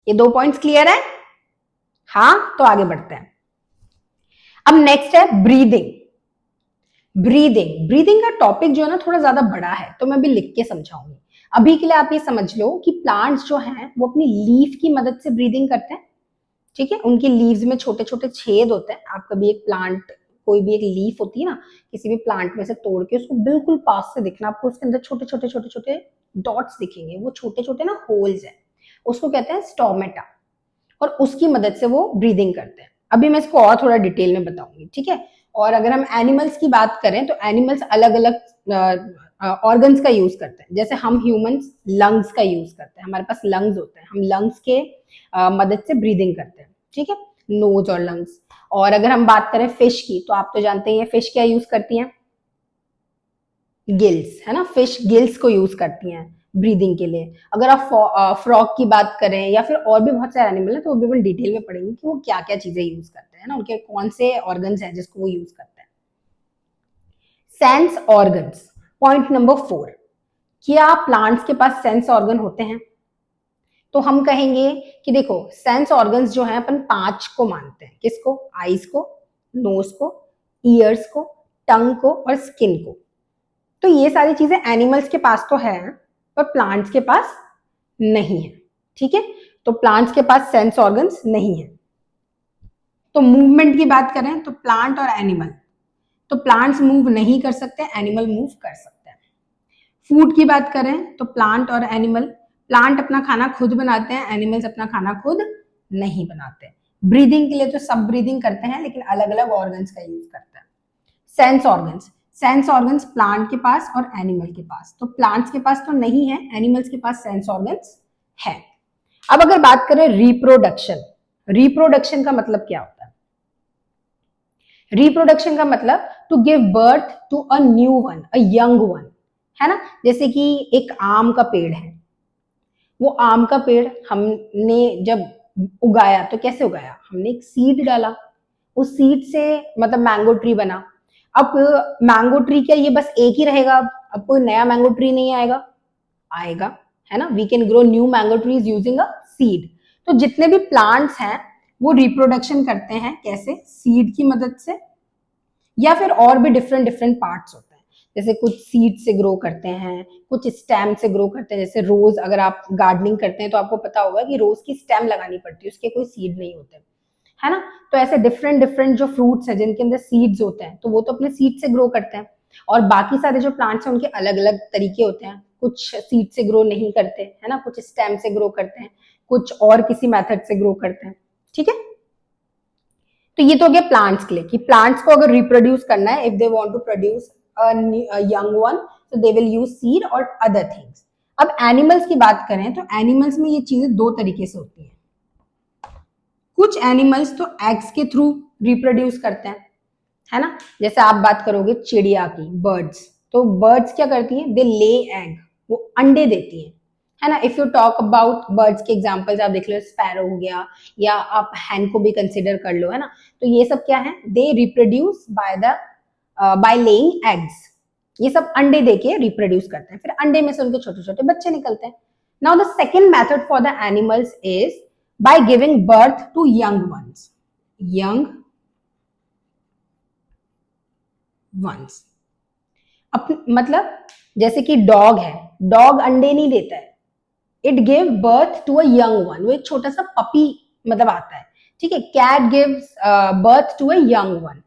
ये 2 points clear है? हाँ, तो आगे बढ़ते हैं। अब नेक्स्ट है ब्रीदिंग। ब्रीदिंग का टॉपिक जो है ना थोड़ा ज्यादा बड़ा है, तो मैं भी लिख के समझाऊंगी। अभी के लिए आप ये समझ लो कि प्लांट्स जो हैं वो अपनी लीफ की मदद से ब्रीदिंग करते हैं। ठीक है, उनकी लीव्स में छोटे छोटे छेद होते हैं। आप कभी एक प्लांट, कोई भी एक लीफ होती है ना, किसी भी प्लांट में से तोड़ के उसको बिल्कुल पास से देखना, आपको उसके अंदर छोटे छोटे छोटे छोटे डॉट्स दिखेंगे। वो छोटे छोटे ना होल्स है, उसको कहते हैं स्टोमेटा, और उसकी मदद से वो ब्रीदिंग करते हैं। अभी मैं इसको और थोड़ा डिटेल में बताऊंगी, ठीक है। और अगर हम एनिमल्स की बात करें तो एनिमल्स अलग अलग ऑर्गन्स का यूज करते हैं। जैसे हम ह्यूमंस लंग्स का यूज करते हैं, हमारे पास लंग्स होते हैं, हम लंग्स के मदद से ब्रीदिंग करते हैं, ठीक है, नोज और लंग्स। और अगर हम बात करें फिश की, तो आप तो जानते हैं फिश क्या यूज करती हैं, गिल्स, है ना, फिश गिल्स को यूज करती हैं ब्रीदिंग के लिए। अगर आप फ्रॉग की बात करें या फिर और भी बहुत सारे एनिमल है, तो वो भी हम डिटेल में पढ़ेंगे कि वो क्या क्या चीजें यूज करते हैं ना, उनके कौन से ऑर्गन्स हैं जिसको वो यूज करते हैं। Sense organs, point number 4। क्या प्लांट्स के पास सेंस ऑर्गन होते हैं? तो हम कहेंगे कि देखो, सेंस ऑर्गन्स जो है अपन 5 को मानते हैं। किसको? आईज को, नोज को, ईयर्स को, टंग को और स्किन को। तो ये सारी चीजें एनिमल्स के पास तो है, पर प्लांट्स के पास नहीं है, ठीक है। तो प्लांट्स के पास सेंस ऑर्गन्स नहीं है। तो मूवमेंट की बात करें तो प्लांट और एनिमल, तो प्लांट्स मूव नहीं कर सकते, एनिमल मूव कर सकते हैं। फूड की बात करें तो प्लांट और एनिमल, प्लांट अपना खाना खुद बनाते हैं, एनिमल्स अपना खाना खुद नहीं बनाते। ब्रीदिंग के लिए तो सब ब्रीदिंग करते हैं, लेकिन अलग अलग ऑर्गन्स का यूज करते हैं। Sense organs, sense organs plant के पास और एनिमल के पास, तो प्लांट्स के पास तो नहीं है, एनिमल्स के पास सेंस ऑर्गन्स है। अब अगर बात करें रिप्रोडक्शन, रिप्रोडक्शन का मतलब क्या होता है? रिप्रोडक्शन का मतलब to give birth to a new one, a young one, है ना। जैसे कि एक आम का पेड़ है, वो आम का पेड़ हमने जब उगाया तो कैसे उगाया? हमने एक सीड डाला, उस सीड से मतलब मैंगो ट्री बना। अब मैंगो ट्री क्या ये बस एक ही रहेगा? अब कोई नया मैंगो ट्री नहीं आएगा? आएगा, है ना। We can grow new mango trees using a seed. तो जितने भी प्लांट्स हैं वो रिप्रोडक्शन करते हैं कैसे? सीड की मदद से, या फिर और भी डिफरेंट डिफरेंट पार्ट्स होते हैं। जैसे कुछ सीड से ग्रो करते हैं, कुछ स्टेम से ग्रो करते हैं। जैसे रोज, अगर आप गार्डनिंग करते हैं तो आपको पता होगा कि रोज की स्टेम लगानी पड़ती है, उसके कोई सीड नहीं होते, है ना। तो ऐसे डिफरेंट डिफरेंट जो फ्रूट्स है जिनके अंदर सीड्स होते हैं, तो वो तो अपने सीड से ग्रो करते हैं। और बाकी सारे जो प्लांट्स हैं उनके अलग अलग तरीके होते हैं, कुछ सीड से ग्रो नहीं करते, है ना, कुछ स्टेम से ग्रो करते हैं, कुछ और किसी मेथड से ग्रो करते हैं, ठीक है। तो ये तो हो गया प्लांट्स के लिए कि प्लांट्स को अगर रिप्रोड्यूस करना है, if they want to produce a young one, तो दे विल यूज सीड और अदर थिंग्स। अब एनिमल्स की बात करें तो एनिमल्स में ये चीजें दो तरीके से होती हैं। कुछ एनिमल्स तो एग्स के थ्रू रिप्रोड्यूस करते हैं, है ना। जैसे आप बात करोगे चिड़िया की, बर्ड्स, तो बर्ड्स क्या करती हैं? दे ले एग, वो अंडे देती हैं, है ना। If you talk about birds के एग्जांपल्स आप देख लो, स्पैरो हो गया, या आप हैन को भी कंसिडर कर लो, है ना। तो ये सब क्या है? They reproduce by laying eggs. ये सब अंडे देके रिप्रोड्यूस करते हैं, फिर अंडे में से उनके छोटे छोटे बच्चे निकलते हैं। Now the second method for the animals is by giving birth to young ones, young ones. मतलब जैसे कि डॉग है, डॉग अंडे नहीं देता है, it give birth to a young one, वो एक छोटा सा पपी मतलब आता है, ठीक है। Cat gives birth to a young one,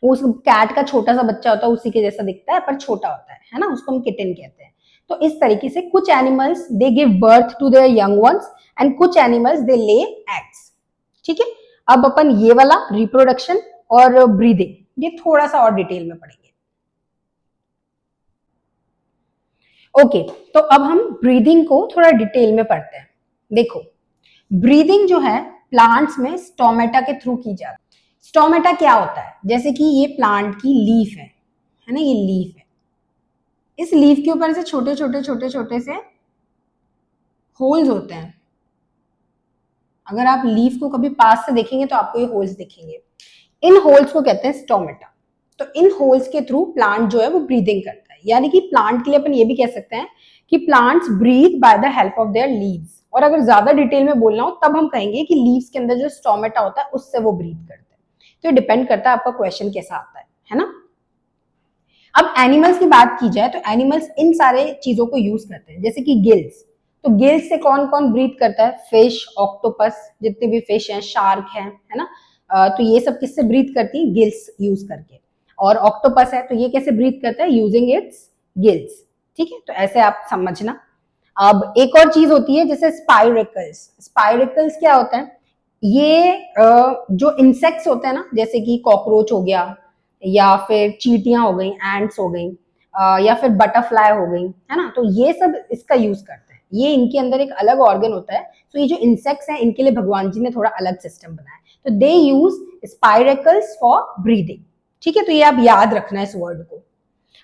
उस कैट का छोटा सा बच्चा होता है, उसी के जैसा दिखता है पर छोटा होता है ना, उसको हम किटन कहते हैं। तो इस तरीके से कुछ animals they give birth to their young ones, and कुछ एनिमल्स दे ले एग्स, ठीक है। अब अपन ये वाला रिप्रोडक्शन और ब्रीदिंग ये थोड़ा सा और डिटेल में पढ़ेंगे। ओके, तो अब हम ब्रीदिंग को थोड़ा डिटेल में पढ़ते हैं। देखो, ब्रीदिंग जो है प्लांट्स में स्टोमेटा के थ्रू की जाती है। स्टोमेटा क्या होता है? जैसे कि ये प्लांट की लीफ है ना, ये लीफ है, इस लीफ के ऊपर से छोटे छोटे छोटे छोटे से होल्स होते हैं। अगर आप लीफ को कभी पास से देखेंगे तो आपको ये होल्स दिखेंगे, इन होल्स को कहते हैं स्टोमेटा। तो इन होल्स के थ्रू प्लांट जो है वो ब्रीदिंग करता है। यानी कि प्लांट के लिए अपन ये भी कह सकते हैं कि plants breathe by the help of their leaves, और अगर ज्यादा डिटेल में बोलना हो तब हम कहेंगे कि लीव्स के अंदर जो स्टोमेटा होता है उससे वो ब्रीथ करते हैं। तो डिपेंड करता है आपका क्वेश्चन कैसा आता है ना। अब एनिमल्स की बात की जाए तो एनिमल्स इन सारे चीजों को यूज करते हैं, जैसे कि गिल्स। तो गिल्स से कौन कौन ब्रीथ करता है? फिश, ऑक्टोपस, जितने भी फिश हैं, शार्क हैं, है ना। तो ये सब किससे ब्रीथ करती है? गिल्स यूज करके। और ऑक्टोपस है तो ये कैसे ब्रीथ करता है? Using its gills. ठीक है, तो ऐसे आप समझना। अब एक और चीज होती है जैसे स्पाइरेकल्स। स्पाइरेकल्स क्या होता है? ये जो इंसेक्ट्स होते हैं ना, जैसे कि कॉकरोच हो गया, या फिर चींटियां हो गई, एंट्स हो गई, या फिर बटरफ्लाई हो गई, है ना। तो ये सब इसका यूज करते हैं, ये इनके अंदर एक अलग ऑर्गन होता है। तो ये जो इंसेक्ट्स हैं इनके लिए भगवान जी ने थोड़ा अलग सिस्टम बनाया, तो दे यूज स्पाइरेकल्स फॉर ब्रीदिंग। ठीक है, तो ये आप याद रखना है इस वर्ड को।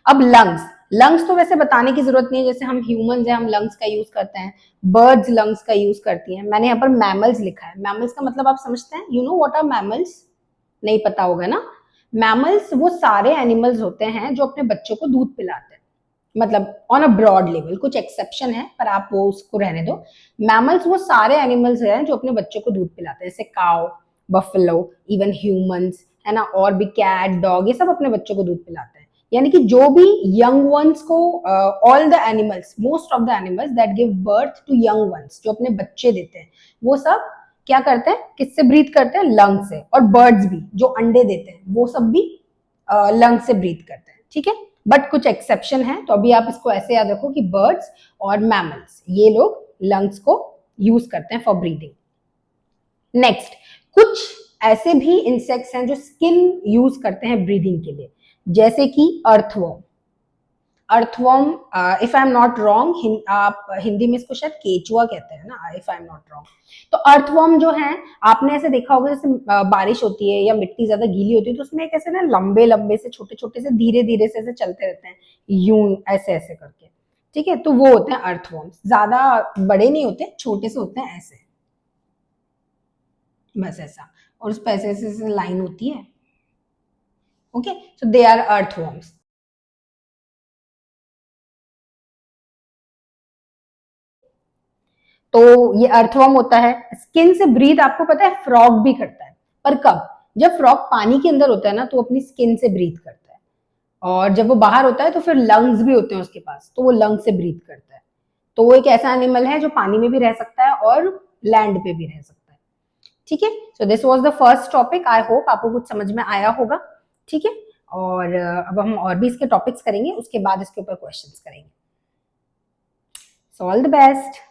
अब लंग्स। लंग्स तो वैसे बताने की जरूरत नहीं है, जैसे हम ह्यूमंस हैं हम लंग्स का यूज करते हैं, बर्ड्स लंग्स का यूज करती हैं। मैंने यहाँ पर मैमल्स लिखा है, मैमल्स का मतलब आप समझते हैं, you know what are mammals? नहीं पता होगा ना। मैमल्स वो सारे एनिमल्स होते हैं जो अपने बच्चों को दूध पिलाते हैं, मतलब ऑन अ ब्रॉड लेवल, कुछ एक्सेप्शन है पर आप वो उसको रहने दो। मैमल्स वो सारे एनिमल्स हैं जो अपने बच्चों को दूध पिलाते हैं, जैसे काउ, बफेलो, इवन ह्यूमंस, है ना, और भी कैट, डॉग, ये सब अपने बच्चों को दूध पिलाते हैं। यानी कि जो भी यंग वंस को, all the animals, most of the animals that give birth to young ones, जो अपने बच्चे देते हैं, वो सब क्या करते हैं? किससे ब्रीथ करते हैं? लंग से। और बर्ड्स भी जो अंडे देते हैं वो सब भी लंग से ब्रीथ करते हैं। ठीक है, बट कुछ एक्सेप्शन है, तो अभी आप इसको ऐसे याद रखो कि बर्ड्स और मैमल्स ये लोग लंग्स को यूज करते हैं फॉर ब्रीदिंग। नेक्स्ट, कुछ ऐसे भी इंसेक्ट्स हैं जो स्किन यूज करते हैं ब्रीदिंग के लिए, जैसे कि earthworm. Earthworm, if I am not wrong, आप हिंदी में इसको शायद केचुआ कहते हैं ना, if I am not wrong. तो अर्थवर्म जो है, आपने ऐसे देखा होगा जैसे बारिश होती है या मिट्टी ज्यादा गीली होती है तो उसमें कैसे ना लंबे लंबे से, छोटे छोटे से, धीरे धीरे से ऐसे चलते रहते हैं, यूं ऐसे ऐसे करके। ठीक है, तो वो होते हैं अर्थवर्म्स। ज्यादा बड़े नहीं होते, छोटे से होते हैं ऐसे, बस ऐसा। और उस पर ऐसे ऐसे लाइन होती है। Okay, so they are earthworms. तो ये अर्थवर्म होता है। स्किन से ब्रीथ आपको पता है फ्रॉग भी करता है, पर कब? जब फ्रॉग पानी के अंदर होता है ना तो अपनी स्किन से ब्रीथ करता है, और जब वो बाहर होता है तो फिर लंग्स भी होते हैं उसके पास, तो वो लंग से ब्रीथ करता है। तो वो एक ऐसा एनिमल है जो पानी में भी रह सकता है और लैंड पे भी रह सकता है। ठीक है, so this was the first topic. I hope आपको कुछ समझ में आया होगा। ठीक है, और अब हम और भी इसके टॉपिक्स करेंगे, उसके बाद इसके ऊपर क्वेश्चंस करेंगे। So all the best.